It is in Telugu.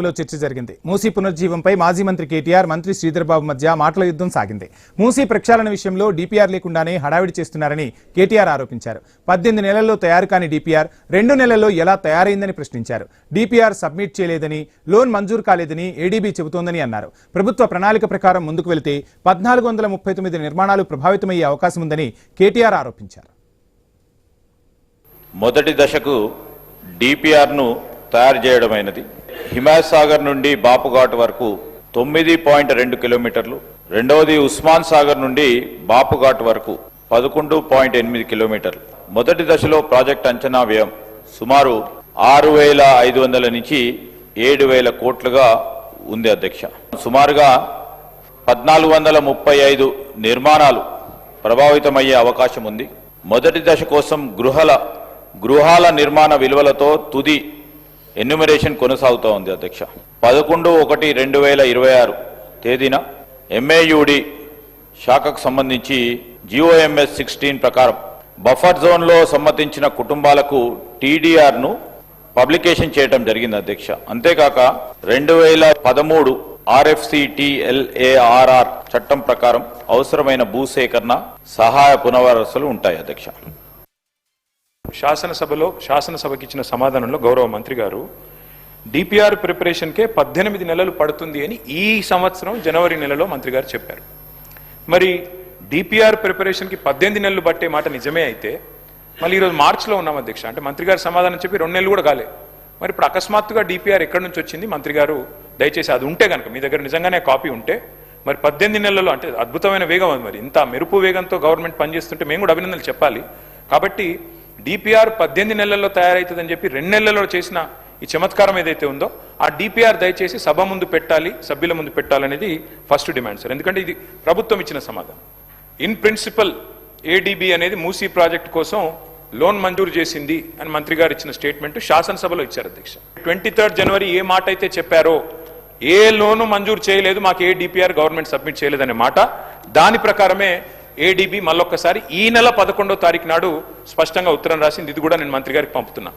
లో చర్చ జరిగింది. మూసీ పునర్జీవంపై మాజీ మంత్రి కేటీఆర్, మంత్రి శ్రీధర్బాబు మధ్య మాటల యుద్ధం సాగింది. మూసీ ప్రక్షాళన విషయంలో డీపీఆర్ లేకుండానే హడావిడి చేస్తున్నారని కేటీఆర్ ఆరోపించారు. 18 నెలల్లో తయారు కాని డీపీఆర్ 2 నెలల్లో ఎలా తయారైందని ప్రశ్నించారు. డీపీఆర్ సబ్మిట్ చేయలేదని, లోన్ మంజూరు కాలేదని ఏడీబీ చెబుతోందని అన్నారు. ప్రభుత్వ ప్రణాళిక ప్రకారం ముందుకు వెళితే 1439 నిర్మాణాలు ప్రభావితమయ్యే అవకాశం ఉందని కేటీఆర్ ఆరోపించారు. మొదటి దశకు డీపీఆర్ను తయారు చేయడమైనది. హిమాయత్ సాగర్ నుండి బాపుఘాట్ వరకు 9.2 కిలోమీటర్లు, రెండవది ఉస్మాన్ సాగర్ నుండి బాపుఘాట్ వరకు 11.8 కిలోమీటర్లు. మొదటి దశలో ప్రాజెక్ట్ అంచనా వ్యయం సుమారు 6,500 నుంచి 7,000 కోట్లుగా ఉంది అధ్యక్ష. సుమారుగా 1,435 నిర్మాణాలు ప్రభావితమయ్యే అవకాశం ఉంది. మొదటి దశ కోసం గృహాల నిర్మాణ విలువలతో తుది ఎన్యూమరేషన్ కొనసాగుతూ ఉంది అధ్యక్ష. 11/1/2026 తేదీన ఎంఏయుడి శాఖకు సంబంధించి జిఓఎంఎస్ 16 ప్రకారం బఫర్ జోన్లో సమ్మతించిన కుటుంబాలకు టీడీఆర్ను పబ్లికేషన్ చేయడం జరిగింది అధ్యక్ష. అంతేకాక 2013 RFCTLARR చట్టం ప్రకారం అవసరమైన భూసేకరణ సహాయ పునర్వసలు ఉంటాయి అధ్యక్ష. శాసనసభకి ఇచ్చిన సమాధానంలో గౌరవ మంత్రి గారు డిపిఆర్ ప్రిపరేషన్కే 18 నెలలు పడుతుంది అని ఈ సంవత్సరం జనవరి నెలలో మంత్రి గారు చెప్పారు. మరి డిపిఆర్ ప్రిపరేషన్కి 18 నెలలు పట్టే మాట నిజమే అయితే మళ్ళీ ఈరోజు మార్చిలో ఉన్నాం అధ్యక్ష. అంటే మంత్రి గారు సమాధానం చెప్పి 2 నెలలు కూడా కాలే. మరి ఇప్పుడు అకస్మాత్తుగా డిపిఆర్ ఎక్కడి నుంచి వచ్చింది? మంత్రి గారు దయచేసి అది ఉంటే కనుక మీ దగ్గర నిజంగానే కాపీ ఉంటే మరి 18 నెలల్లో అంటే అద్భుతమైన వేగం అది. మరి ఇంత మెరుపు వేగంతో గవర్నమెంట్ పనిచేస్తుంటే మేము కూడా అభినందనలు చెప్పాలి. కాబట్టి డిపిఆర్ 18 నెలల్లో తయారవుతుందని చెప్పి 2 నెలల్లో చేసిన ఈ చమత్కారం ఏదైతే ఉందో ఆ డిపిఆర్ దయచేసి సభ ముందు పెట్టాలి, సభ్యుల ముందు పెట్టాలనేది ఫస్ట్ డిమాండ్ సార్. ఎందుకంటే ఇది ప్రభుత్వం ఇచ్చిన సమాధానం. ఇన్ ప్రిన్సిపల్ ఏడీబీ అనేది మూసీ ప్రాజెక్ట్ కోసం లోన్ మంజూరు చేసింది అని మంత్రి గారు ఇచ్చిన స్టేట్మెంట్ శాసనసభలో ఇచ్చారు అధ్యక్ష. 23 జనవరి ఏ మాట అయితే చెప్పారో ఏ లోను మంజూరు చేయలేదు, మాకు ఏ డిపిఆర్ గవర్నమెంట్ సబ్మిట్ చేయలేదనే మాట, దాని ప్రకారమే ఏడీబీ మళ్ళొక్కసారి ఈ నెల 11వ తారీఖు నాడు స్పష్టంగా ఉత్తరం రాసింది. ఇది కూడా నేను మంత్రి గారికి పంపుతున్నా.